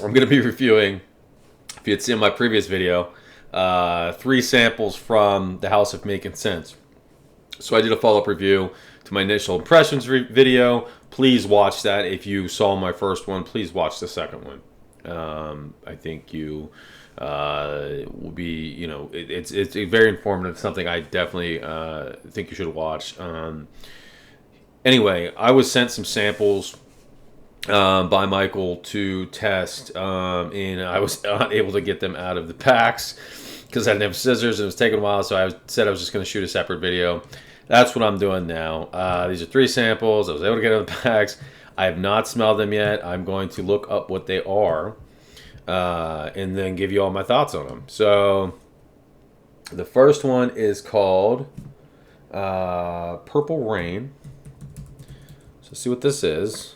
I'm going to be reviewing, if you had seen my previous video, 3 samples from the House of Makin Scents. So I did a follow-up review to my initial impressions video. Please watch that. If you saw my first one, please watch the second one. I think you will be, it's very informative. Something I definitely think you should watch. Anyway, I was sent some samples by Michael to test, and I was unable to get them out of the packs because I didn't have scissors and it was taking a while. So I said I was just going to shoot a separate video. That's what I'm doing now. These are 3 samples. I was able to get out of the packs. I have not smelled them yet. I'm going to look up what they are and then give you all my thoughts on them. So the first one is called Purple Rain. So see what this is.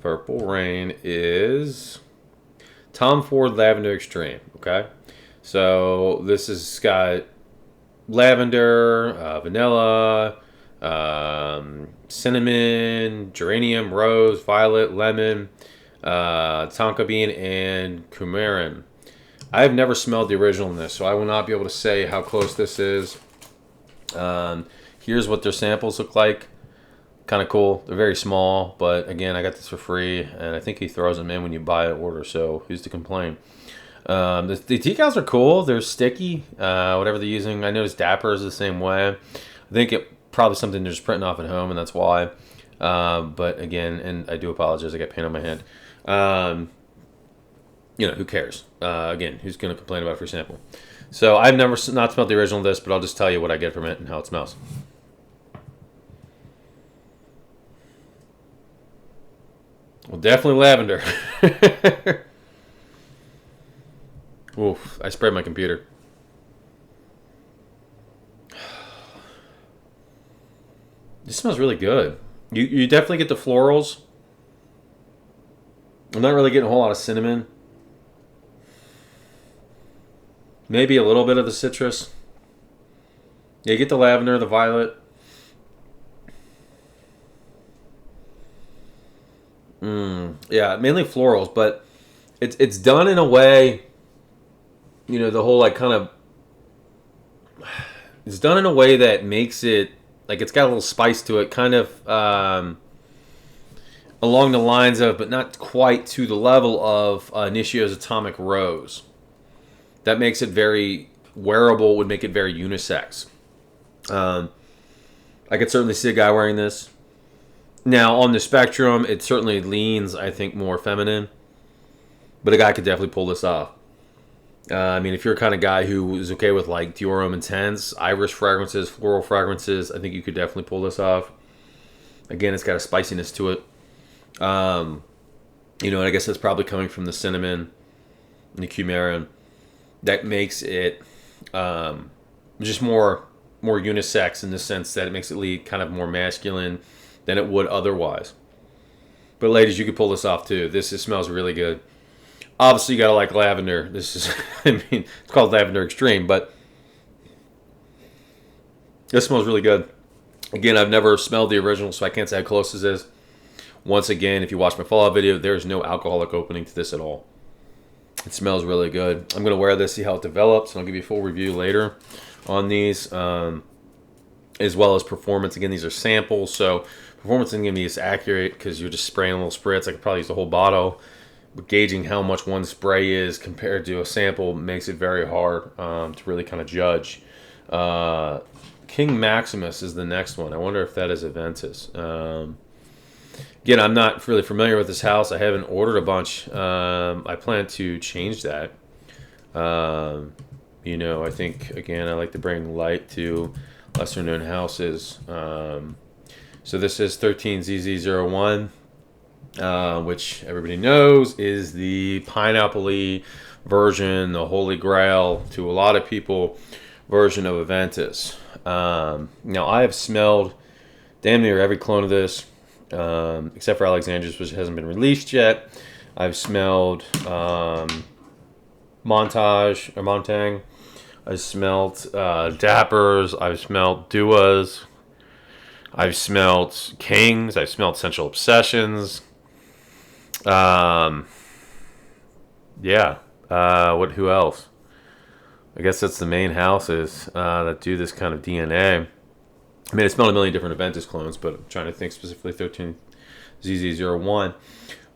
Purple Rain is Tom Ford Lavender Extreme. Okay, so this has got lavender, vanilla, cinnamon, geranium, rose, violet, lemon, tonka bean, and coumarin. I have never smelled the original in this, so I will not be able to say how close this is. Here's what their samples look like. Kind of cool. They're very small, but again, I got this for free, and I think he throws them in when you buy an order, so who's to complain? The decals are cool. They're sticky, whatever they're using. I noticed Dapper is the same way. I think it probably something they're just printing off at home, and that's why. But again, and I do apologize, I got paint on my hand. Who cares? Again, who's going to complain about a free sample? So I've never not smelled the original of this, but I'll just tell you what I get from it and how it smells. Well, definitely lavender. Oof, I sprayed my computer. This smells really good. You definitely get the florals. I'm not really getting a whole lot of cinnamon. Maybe a little bit of the citrus. Yeah, you get the lavender, the violet. Yeah, mainly florals, but it's done in a way, the whole it's done in a way that makes it like it's got a little spice to it, kind of along the lines of, but not quite to the level of Nishio's Atomic Rose. That makes it very wearable, would make it very unisex. I could certainly see a guy wearing this. Now, on the spectrum, it certainly leans, I think, more feminine. But a guy could definitely pull this off. If you're a kind of guy who is okay with, like, Dior Homme Intense, iris fragrances, floral fragrances, I think you could definitely pull this off. Again, it's got a spiciness to it. And I guess that's probably coming from the cinnamon and the coumarin. That makes it just more unisex in the sense that it makes it lead kind of more masculine than it would otherwise. But ladies, you could pull this off too. This smells really good. Obviously, you gotta like lavender. This is, it's called Lavender Extreme, but this smells really good. Again, I've never smelled the original, so I can't say how close this is. Once again, if you watch my follow-up video, there is no alcoholic opening to this at all. It smells really good. I'm gonna wear this, see how it develops, and I'll give you a full review later on these, as well as performance. Again, these are samples, so performance isn't going to be as accurate because you're just spraying a little spritz. I could probably use the whole bottle. But gauging how much one spray is compared to a sample makes it very hard to really kind of judge. King Maximus is the next one. I wonder if that is Aventus. Again, I'm not really familiar with this house. I haven't ordered a bunch. I plan to change that. I think, again, I like to bring light to lesser known houses. So this is 13ZZ01, which everybody knows is the pineapple-y version, the holy grail to a lot of people version of Aventus. Now I have smelled damn near every clone of this, except for Alexander's, which hasn't been released yet. I've smelled Montang. I've smelled Dappers. I've smelled 'Duas. I've smelled Kings. I've smelled Sensual Obsessions. Um, yeah. Who else? I guess that's the main houses that do this kind of DNA. I mean, I smelled a million different Aventus clones, but I'm trying to think specifically 13ZZ01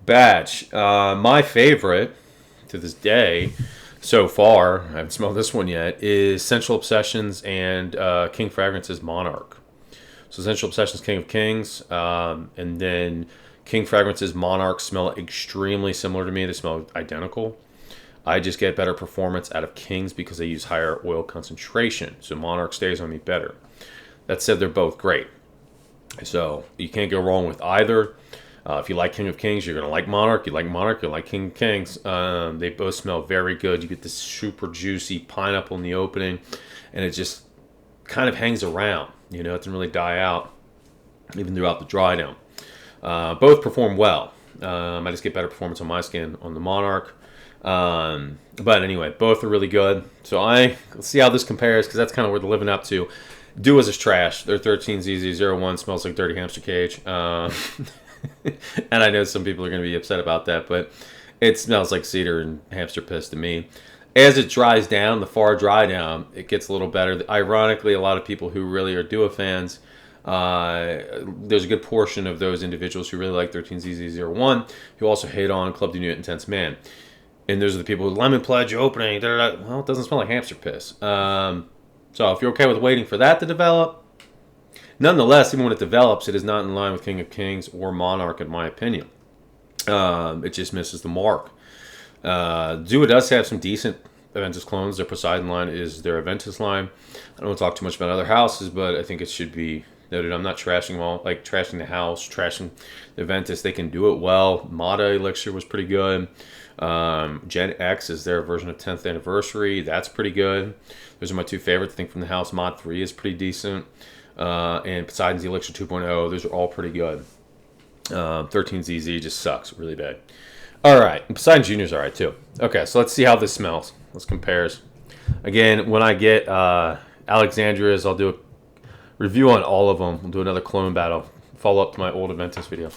batch. My favorite to this day so far, I haven't smelled this one yet, is Sensual Obsessions and King Fragrance's Monarch. So Sensual Obsessions, King of Kings, and then King Fragrance's Monarch smell extremely similar to me. They smell identical. I just get better performance out of Kings because they use higher oil concentration. So Monarch stays on me better. That said, they're both great. So you can't go wrong with either. If you like King of Kings, you're going to like Monarch. You like Monarch, you like King of Kings. They both smell very good. You get this super juicy pineapple in the opening, and it just kind of hangs around. You know, it doesn't really die out, even throughout the dry down. Both perform well. I just get better performance on my skin on the Monarch. But anyway, both are really good. So let's see how this compares, because that's kind of where they're living up to. Duas is trash. Their 13ZZ01 smells like dirty hamster cage. And I know some people are going to be upset about that, but it smells like cedar and hamster piss to me. As it dries down, the far dry down, it gets a little better. Ironically, a lot of people who really are Dua fans, there's a good portion of those individuals who really like 13ZZ01 who also hate on Club de Nuit Intense Man. And those are the people with lemon pledge opening. Well, it doesn't smell like hamster piss. So if you're okay with waiting for that to develop, nonetheless, even when it develops, it is not in line with King of Kings or Monarch, in my opinion. It just misses the mark. Dua does have some decent Aventus clones. Their Poseidon line is their Aventus line. I don't want to talk too much about other houses, but I think it should be noted. I'm not trashing trashing the house, trashing the Aventus. They can do it well. Mata Elixir was pretty good. Gen X is their version of 10th anniversary. That's pretty good. Those are my two favorites. I think from the house, Mod 3 is pretty decent. And Poseidon's Elixir 2.0, those are all pretty good. 13ZZ just sucks really bad. All right, and Poseidon Junior's all right too. Okay, so let's see how this smells. Let's compares. Again, when I get Alexandria's, I'll do a review on all of them. We'll do another clone battle. Follow up to my old Aventus video.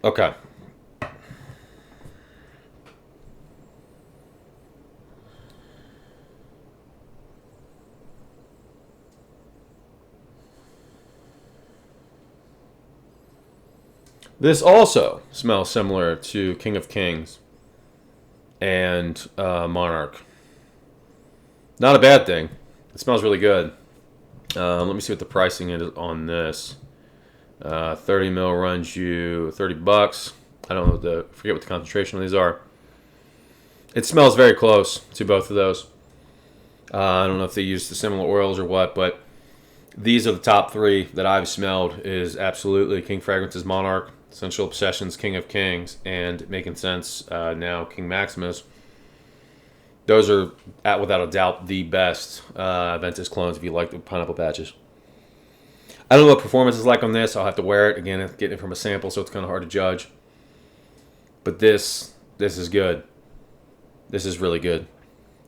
Okay. This also smells similar to King of Kings and Monarch. Not a bad thing. It smells really good. Let me see what the pricing is on this. 30 mil runs you $30. I don't know forget what the concentration of these are. It smells very close to both of those. I don't know if they use the similar oils or what, but these are the top three that I've smelled. Is absolutely King Fragrance's Monarch, Sensual Obsessions, King of Kings, and Makin Scents, now King Maximus. Those are, without a doubt, the best Aventus clones if you like the pineapple patches. I don't know what performance is like on this. I'll have to wear it. Again, I'm getting it from a sample, so it's kind of hard to judge. But this is good. This is really good.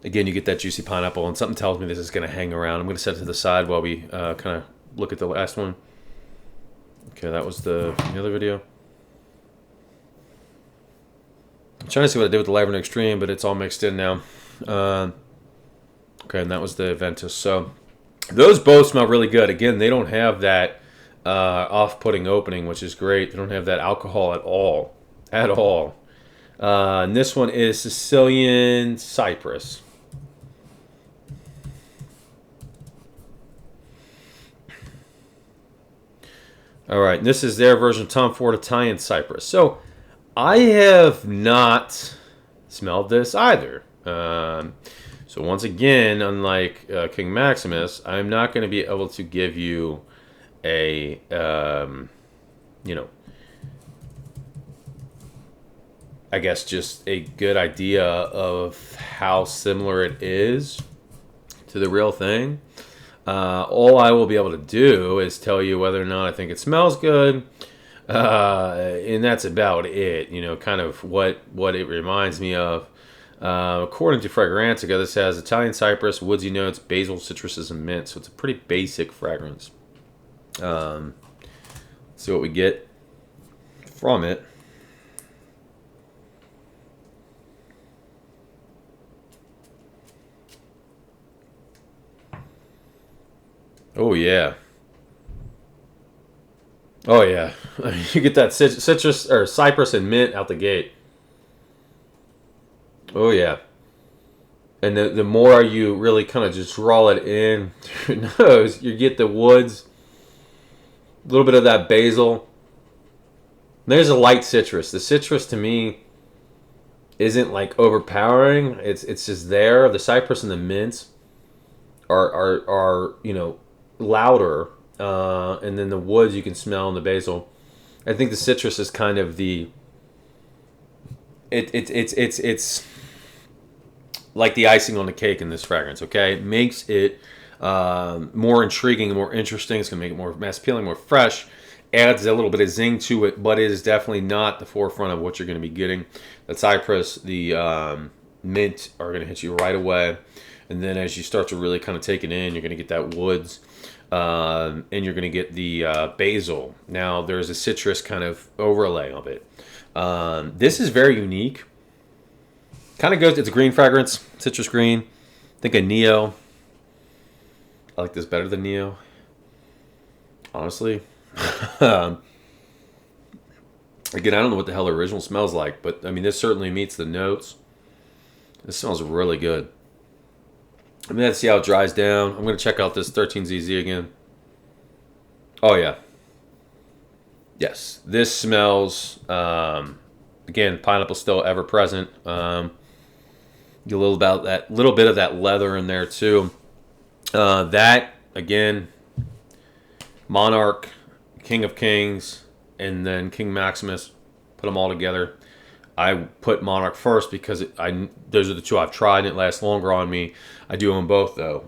Again, you get that juicy pineapple, and something tells me this is going to hang around. I'm going to set it to the side while we kind of look at the last one. Okay, that was the other video. I'm trying to see what I did with the Lavender Extreme, but it's all mixed in now. Okay, and that was the Aventus. So those both smell really good. Again, they don't have that off-putting opening, which is great. They don't have that alcohol at all. At all. And this one is Sicilian Cypress. All right, and this is their version of Tom Ford Italian Cypress. So I have not smelled this either. So once again, unlike King Maximus, I'm not going to be able to give you a, I guess just a good idea of how similar it is to the real thing. All I will be able to do is tell you whether or not I think it smells good, and that's about it. Kind of what it reminds me of. According to Fragrantica, this has Italian cypress, woodsy notes, basil, citruses, and mint. So it's a pretty basic fragrance. Let's See what we get from it. Oh yeah. Oh yeah. You get that citrus or cypress and mint out the gate. Oh yeah. And the more you really kind of just draw it in through your nose, you get the woods, a little bit of that basil. There's a light citrus. The citrus to me isn't like overpowering. It's just there. The cypress and the mint are louder, and then the woods you can smell in the basil. I think the citrus is kind of the it's like the icing on the cake in this fragrance. Okay, it makes it more intriguing, more interesting. It's gonna make it more mass appealing, more fresh. Adds a little bit of zing to it, but it is definitely not the forefront of what you're going to be getting. The cypress, the mint are going to hit you right away. And then as you start to really kind of take it in, you're going to get that woods, and you're going to get the basil. Now, there's a citrus kind of overlay of it. This is very unique. Kind of goes, it's a green fragrance, citrus green. Think of Neo. I like this better than Neo, honestly. Again, I don't know what the hell the original smells like, but I mean, this certainly meets the notes. This smells really good. I'm going to see how it dries down. I'm going to check out this 13ZZ again. Oh, yeah. Yes, this smells, again, pineapple still ever present. Get a little bit of that leather in there, too. That, again, Monarch, King of Kings, and then King Maximus, put them all together. I put Monarch first because those are the two I've tried, and it lasts longer on me. I do own both, though.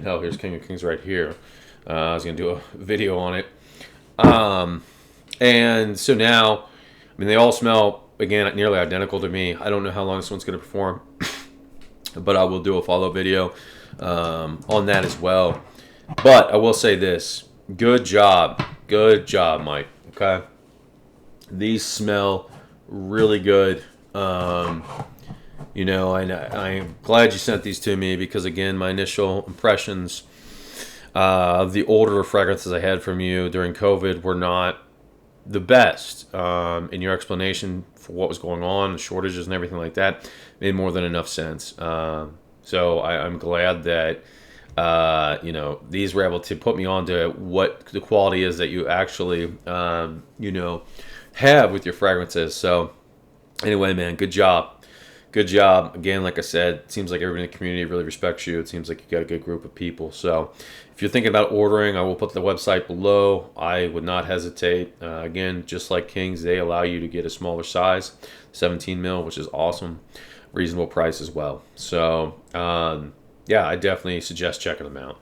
Hell, here's King of Kings right here. I was going to do a video on it. And so now, they all smell, again, nearly identical to me. I don't know how long this one's going to perform, but I will do a follow-up video on that as well. But I will say this. Good job, Mike. Okay, these smell really good. And I'm glad you sent these to me because, again, my initial impressions of the older fragrances I had from you during COVID were not the best. And your explanation for what was going on, the shortages and everything like that, made more than enough sense. So I'm glad that these were able to put me on to what the quality is that you actually, have with your fragrances. So anyway, man, good job. Good job. Again, like I said, it seems like everybody in the community really respects you. It seems like you got a good group of people. So if you're thinking about ordering, I will put the website below. I would not hesitate. Again, just like Kings, they allow you to get a smaller size, 17 mil, which is awesome. Reasonable price as well. So, I definitely suggest checking them out.